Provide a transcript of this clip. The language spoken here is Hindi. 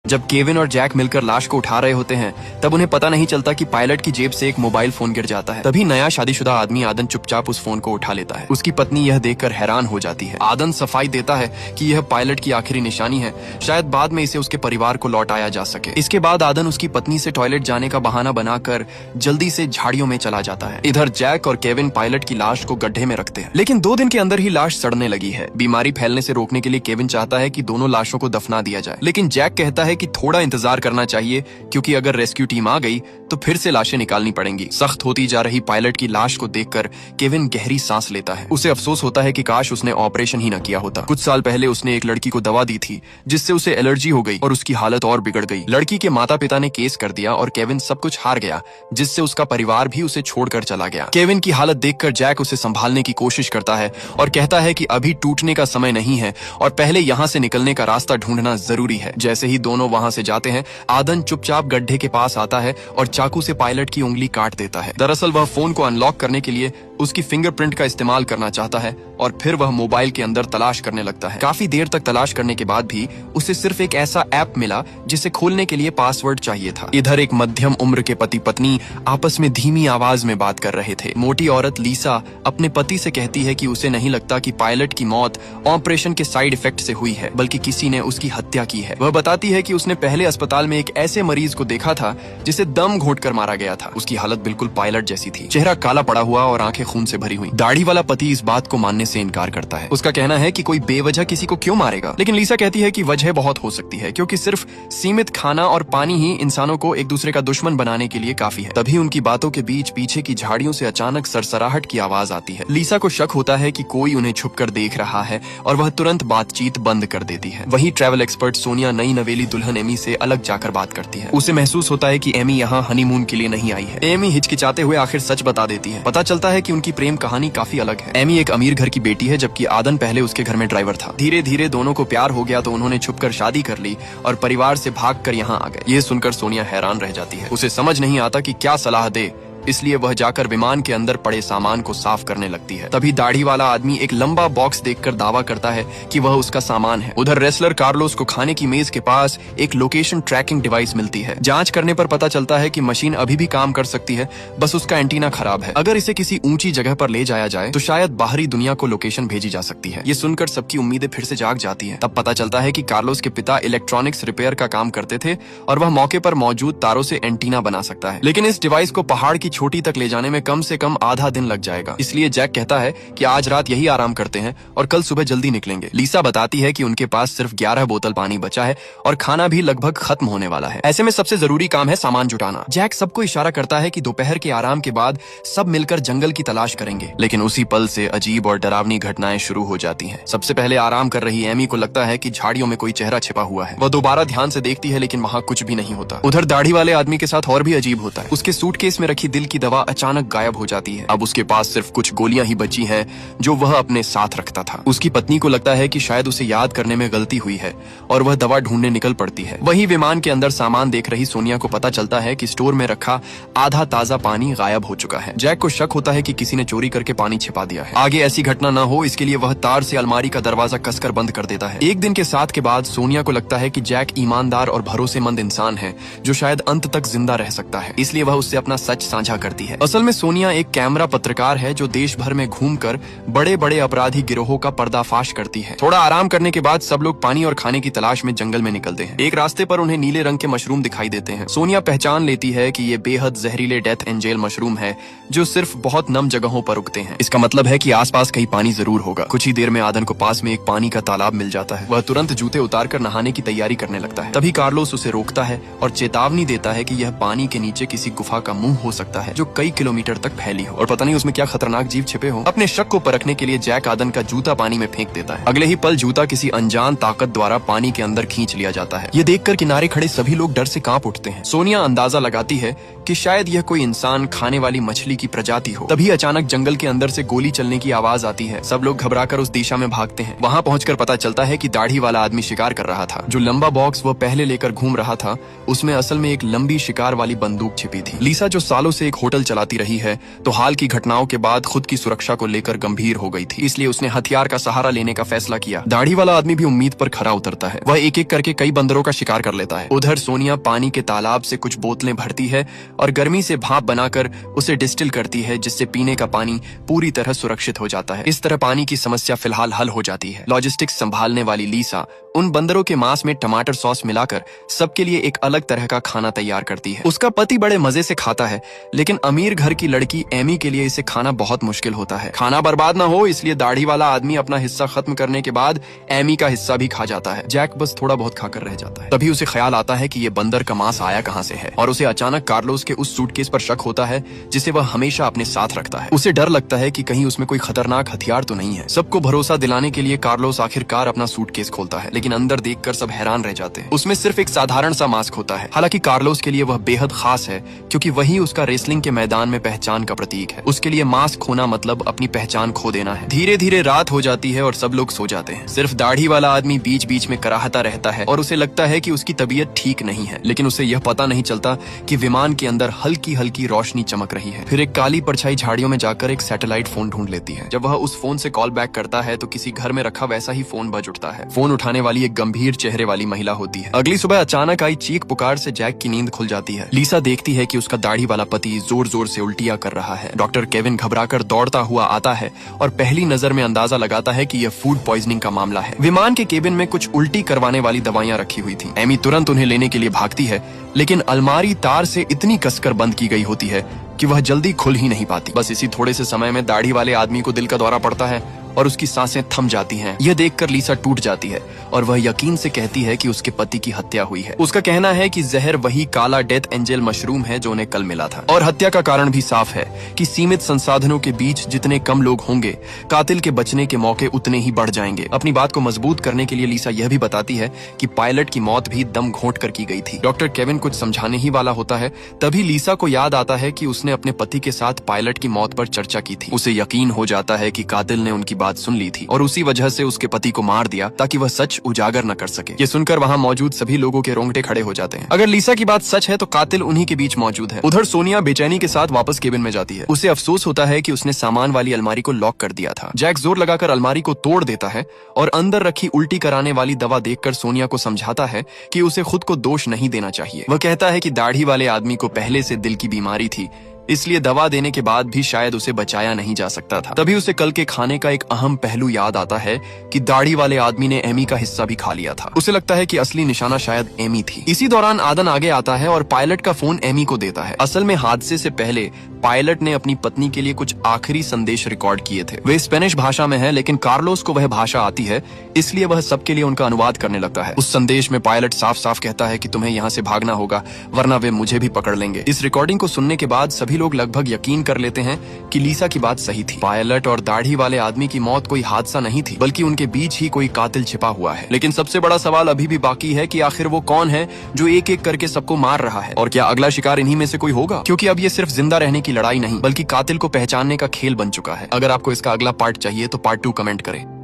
जब केविन और जैक मिलकर लाश को उठा रहे होते हैं तब उन्हें पता नहीं चलता कि पायलट की जेब से एक मोबाइल फोन गिर जाता है। तभी नया शादीशुदा आदमी आदन चुपचाप उस फोन को उठा लेता है। उसकी पत्नी यह देखकर हैरान हो जाती है। आदन सफाई देता है कि यह पायलट की आखिरी निशानी है, शायद बाद में इसे उसके परिवार को लौटाया जा सके। इसके बाद आदन उसकी पत्नी से टॉयलेट जाने का बहाना बनाकर जल्दी से झाड़ियों में चला जाता है। इधर जैक और केविन पायलट की लाश को गड्ढे में रखते हैं, लेकिन 2 दिन के अंदर ही लाश सड़ने लगी है। बीमारी फैलने से रोकने के लिए केविन चाहता है कि दोनों लाशों को दफना दिया जाए, लेकिन जैक कहता है कि थोड़ा इंतजार करना चाहिए क्योंकि अगर रेस्क्यू टीम आ गई तो फिर से लाशें निकालनी पड़ेंगी। सख्त होती जा रही पायलट की लाश को देखकर केविन गहरी सांस लेता है। उसे अफसोस होता है कि काश उसने ऑपरेशन ही न किया होता। कुछ साल पहले उसने एक लड़की को दवा दी थी जिससे उसे एलर्जी हो गई और उसकी हालत और बिगड़ गई। लड़की के माता पिता ने केस कर दिया और केविन सब कुछ हार गया, जिससे उसका परिवार भी उसे छोड़कर चला गया। केविन की हालत देखकर जैक उसे संभालने की कोशिश करता है और कहता है कि अभी टूटने का समय नहीं है और पहले यहाँ से निकलने का रास्ता ढूंढना जरूरी है। जैसे ही दोनों वहाँ से जाते हैं, आदन चुपचाप गड्ढे के पास आता है और चाकू से पायलट की उंगली काट देता है। दरअसल वह फोन को अनलॉक करने के लिए उसकी फिंगरप्रिंट का इस्तेमाल करना चाहता है और फिर वह मोबाइल के अंदर तलाश करने लगता है। काफी देर तक तलाश करने के बाद भी उसे सिर्फ एक ऐसा ऐप मिला जिसे खोलने के लिए पासवर्ड चाहिए था। इधर एक मध्यम उम्र के पति पत्नी आपस में धीमी आवाज में बात कर रहे थे। मोटी औरत लीसा अपने पति से कहती है कि उसे नहीं लगता कि पायलट की मौत ऑपरेशन के साइड इफेक्ट से हुई है, बल्कि किसी ने उसकी हत्या की है। वह बताती है कि उसने पहले अस्पताल में एक ऐसे मरीज को देखा था जिसे दम घोंटकर मारा गया था। उसकी हालत बिल्कुल पायलट जैसी थी, चेहरा काला पड़ा हुआ और आंखें खून से भरी हुई। दाढ़ी वाला पति इस बात को मानने से इनकार करता है। उसका कहना है कि कोई बेवजह किसी को क्यों मारेगा, लेकिन लीसा कहती है कि वजह बहुत हो सकती है, क्योंकि सिर्फ सीमित खाना और पानी ही इंसानों को एक दूसरे का दुश्मन बनाने के लिए काफी है। तभी उनकी बातों के बीच पीछे की झाड़ियों से अचानक सरसराहट की आवाज आती है। लीसा को शक होता है कि कोई उन्हें छुपकर देख रहा है और वह तुरंत बातचीत बंद कर देती है। वहीं ट्रैवल एक्सपर्ट सोनिया नई नवेली दुल्हन एमी से अलग जाकर बात करती है। उसे महसूस होता है कि एमी यहाँ हनीमून के लिए नहीं आई है। एमी हिचकिचाते हुए आखिर सच बता देती है। पता चलता है कि उनकी प्रेम कहानी काफी अलग है। एमी एक अमीर घर की बेटी है, जबकि आदन पहले उसके घर में ड्राइवर था। धीरे धीरे दोनों को प्यार हो गया तो उन्होंने छुपकर शादी कर ली और परिवार से भागकर यहाँ आ गए। ये सुनकर सोनिया हैरान रह जाती है। उसे समझ नहीं आता कि क्या सलाह दे, इसलिए वह जाकर विमान के अंदर पड़े सामान को साफ करने लगती है। तभी दाढ़ी वाला आदमी एक लंबा बॉक्स देखकर दावा करता है कि वह उसका सामान है। उधर रेसलर कार्लोस को खाने की मेज के पास एक लोकेशन ट्रैकिंग डिवाइस मिलती है। जांच करने पर पता चलता है कि मशीन अभी भी काम कर सकती है, बस उसका एंटीना खराब है। अगर इसे किसी ऊंची जगह पर ले जाया जाए तो शायद बाहरी दुनिया को लोकेशन भेजी जा सकती है। ये सुनकर सबकी उम्मीदें फिर से जाग जाती है। तब पता चलता है कि कार्लोस के पिता इलेक्ट्रॉनिक्स रिपेयर का काम करते थे और वह मौके पर मौजूद तारों से एंटीना बना सकता है, लेकिन इस डिवाइस को पहाड़ की चोटी तक ले जाने में कम से कम आधा दिन लग जाएगा। इसलिए जैक कहता है कि आज रात यही आराम करते हैं और कल सुबह जल्दी निकलेंगे। लीसा बताती है कि उनके पास सिर्फ 11 बोतल पानी बचा है और खाना भी लगभग खत्म होने वाला है। ऐसे में सबसे जरूरी काम है सामान जुटाना। जैक सबको इशारा करता है कि दोपहर के आराम के बाद सब मिलकर जंगल की तलाश करेंगे, लेकिन उसी पल से अजीब और डरावनी घटनाएं शुरू हो जाती हैं। सबसे पहले आराम कर रही एमी को लगता है कि झाड़ियों में कोई चेहरा छिपा हुआ है। वह दोबारा ध्यान से देखती है, लेकिन वहाँ कुछ भी नहीं होता। उधर दाढ़ी वाले आदमी के साथ और भी अजीब होता है। उसके सूटकेस में रखी दिल की दवा अचानक गायब हो जाती है। अब उसके पास सिर्फ कुछ गोलियां ही बची हैं जो वह अपने साथ रखता था। उसकी पत्नी को लगता है कि शायद उसे याद करने में गलती हुई है और वह दवा ढूंढने निकल पड़ती है। वहीं विमान के अंदर सामान देख रही सोनिया को पता चलता है कि स्टोर में रखा आधा ताजा पानी गायब हो चुका है। जैक को शक होता है कि किसी ने चोरी करके पानी छिपा दिया है। आगे ऐसी घटना न हो इसके लिए वह तार से अलमारी का दरवाजा कसकर बंद कर देता है। एक दिन के साथ के बाद सोनिया को लगता है कि जैक ईमानदार और भरोसेमंद इंसान है जो शायद अंत तक जिंदा रह सकता है, इसलिए वह उससे अपना सच साझा करती है। असल में सोनिया एक कैमरा पत्रकार है जो देश भर में घूमकर बड़े बड़े अपराधी गिरोहों का पर्दाफाश करती है। थोड़ा आराम करने के बाद सब लोग पानी और खाने की तलाश में जंगल में निकलते हैं। एक रास्ते पर उन्हें नीले रंग के मशरूम दिखाई देते हैं। सोनिया पहचान लेती है कि ये बेहद जहरीले डेथ एंजेल मशरूम है जो सिर्फ बहुत नम जगहों पर उगते हैं। इसका मतलब है कि आसपास कहीं पानी जरूर होगा। कुछ ही देर में आदन को पास में एक पानी का तालाब मिल जाता है। वह तुरंत जूते उतारकर नहाने की तैयारी करने लगता है। तभी कार्लोस उसे रोकता है और चेतावनी देता है कि यह पानी के नीचे किसी गुफा का मुंह हो सकता है जो कई किलोमीटर तक फैली हो और पता नहीं उसमें क्या खतरनाक जीव छिपे हो। अपने शक को परखने के लिए जैक आदन का जूता पानी में फेंक देता है। अगले ही पल जूता किसी अनजान ताकत द्वारा पानी के अंदर खींच लिया जाता है। ये देखकर किनारे खड़े सभी लोग डर से कांप उठते हैं। सोनिया अंदाजा लगाती है कि शायद यह कोई इंसान खाने वाली मछली की प्रजाति हो। तभी अचानक जंगल के अंदर से गोली चलने की आवाज आती है। सब लोग घबराकर उस दिशा में भागते हैं। वहाँ पहुंचकर पता चलता है कि दाढ़ी वाला आदमी शिकार कर रहा था। जो लंबा बॉक्स वह पहले लेकर घूम रहा था उसमें असल में एक लंबी शिकार वाली बंदूक छिपी थी। लीसा जो सालों से से एक होटल चलाती रही है तो हाल की घटनाओं के बाद खुद की सुरक्षा को लेकर गंभीर हो गई थी, इसलिए उसने हथियार का सहारा लेने का फैसला किया। दाढ़ी वाला आदमी भी उम्मीद पर खरा उतरता है। वह एक एक करके कई बंदरों का शिकार कर लेता है। उधर सोनिया पानी के तालाब से कुछ बोतलें भरती है और गर्मी से भाप बनाकर उसे डिस्टिल करती है, जिससे पीने का पानी पूरी तरह सुरक्षित हो जाता है। इस तरह पानी की समस्या फिलहाल हल हो जाती है। लॉजिस्टिक्स संभालने वाली लीसा उन बंदरों के मांस में टमाटर सॉस मिलाकर सबके लिए एक अलग तरह का खाना तैयार करती है। उसका पति बड़े मजे से खाता है, लेकिन अमीर घर की लड़की एमी के लिए इसे खाना बहुत मुश्किल होता है। खाना बर्बाद ना हो इसलिए दाढ़ी वाला आदमी अपना हिस्सा खत्म करने के बाद एमी का हिस्सा भी खा जाता है। जैक बस थोड़ा बहुत खाकर रह जाता है। तभी उसे ख्याल आता है कि ये बंदर का मांस आया कहां से है, और उसे अचानक कार्लोस के उस सूटकेस पर शक होता है जिसे वह हमेशा अपने साथ रखता है। उसे डर लगता है कि कहीं उसमें कोई खतरनाक हथियार तो नहीं है। सबको भरोसा दिलाने के लिए कार्लोस आखिरकार अपना सूटकेस खोलता है, लेकिन अंदर देखकर सब हैरान रह जाते हैं। उसमें सिर्फ एक साधारण सा मास्क होता है। हालांकि कार्लोस के लिए वह बेहद खास है, क्योंकि वही उसका रेसलिंग के मैदान में पहचान का प्रतीक है। उसके लिए मास्क खोना मतलब अपनी पहचान खो देना है। धीरे धीरे रात हो जाती है और सब लोग सो जाते हैं। सिर्फ दाढ़ी वाला आदमी बीच बीच में कराहता रहता है और उसे लगता है कि उसकी तबीयत ठीक नहीं है, लेकिन उसे यह पता नहीं चलता कि विमान के अंदर हल्की हल्की रोशनी चमक रही है। फिर एक काली परछाई झाड़ियों में जाकर एक सैटेलाइट फोन ढूंढ लेती है। जब वह उस फोन से कॉल बैक करता है तो किसी घर में रखा वैसा ही फोन बज उठता है। फोन उठाने वाली एक गंभीर चेहरे वाली महिला होती है। अगली सुबह अचानक आई चीख पुकार से जैक की नींद खुल जाती है। लीसा देखती है कि उसका दाढ़ी वाला पति जोर जोर से उल्टियां कर रहा है। डॉक्टर केविन घबराकर दौड़ता हुआ आता है और पहली नजर में अंदाजा लगाता है कि यह फूड पॉइजनिंग का मामला है। विमान के केबिन में कुछ उल्टी करवाने वाली दवाइयां रखी हुई थी। एमी तुरंत उन्हें लेने के लिए भागती है, लेकिन अलमारी तार से इतनी कसकर बंद की गई होती है कि वह जल्दी खुल ही नहीं पाती। बस इसी थोड़े से समय में दाढ़ी वाले आदमी को दिल का दौरा पड़ता है और उसकी सांसें थम जाती हैं। यह देखकर लीसा टूट जाती है और वह यकीन से कहती है कि उसके पति की हत्या हुई है। उसका कहना है कि जहर वही काला डेथ एंजल मशरूम है जो उन्हें कल मिला था। और हत्या का कारण भी साफ है कि सीमित संसाधनों के बीच जितने कम लोग होंगे, कातिल के बचने के मौके उतने ही बढ़ जाएंगे। अपनी बात को मजबूत करने के लिए लीसा यह भी बताती है कि पायलट की मौत भी दम घोंट कर की गई थी। डॉक्टर केविन कुछ समझाने ही वाला होता है, तभी लीसा को याद आता है कि उसने अपने पति के साथ पायलट की मौत पर चर्चा की थी। उसे यकीन हो जाता है कि कातिल ने उनकी बात सुन ली थी और उसी वजह से उसके पति को मार दिया ताकि वह सच उजागर न कर सके। ये सुनकर वहाँ मौजूद सभी लोगों के रोंगटे खड़े हो जाते हैं। अगर लीसा की बात सच है तो कातिल उन्हीं के बीच मौजूद है। उधर सोनिया बेचैनी के साथ वापस केबिन में जाती है। उसे अफसोस होता है कि उसने सामान वाली अलमारी को लॉक कर दिया था। जैक जोर लगाकर अलमारी को तोड़ देता है और अंदर रखी उल्टी कराने वाली दवा देखकर सोनिया को समझाता है कि उसे खुद को दोष नहीं देना चाहिए। वह कहता है कि दाढ़ी वाले आदमी को पहले से दिल की बीमारी थी, इसलिए दवा देने के बाद भी शायद उसे बचाया नहीं जा सकता था। तभी उसे कल के खाने का एक अहम पहलू याद आता है कि दाढ़ी वाले आदमी ने एमी का हिस्सा भी खा लिया था। उसे लगता है कि असली निशाना शायद एमी थी। इसी दौरान आदन आगे आता है और पायलट का फोन एमी को देता है। असल में हादसे से पहले पायलट ने अपनी पत्नी के लिए कुछ आखिरी संदेश रिकॉर्ड किए थे। वे स्पेनिश भाषा में है, लेकिन कार्लोस को वह भाषा आती है, इसलिए वह सबके लिए उनका अनुवाद करने लगता है। उस संदेश में पायलट साफ साफ कहता है कि तुम्हें यहाँ से भागना होगा, वरना वे मुझे भी पकड़ लेंगे। इस रिकॉर्डिंग को सुनने के बाद सभी लोग लगभग यकीन कर लेते हैं कि लीसा की बात सही थी। पायलट और दाढ़ी वाले आदमी की मौत कोई हादसा नहीं थी, बल्कि उनके बीच ही कोई कातिल छिपा हुआ है। लेकिन सबसे बड़ा सवाल अभी भी बाकी है कि आखिर वो कौन है जो एक एक करके सबको मार रहा है, और क्या अगला शिकार इन्हीं में से कोई होगा? क्योंकि अब ये सिर्फ जिंदा रहने की लड़ाई नहीं, बल्कि कातिल को पहचानने का खेल बन चुका है। अगर आपको इसका अगला पार्ट चाहिए तो पार्ट 2 कमेंट करें।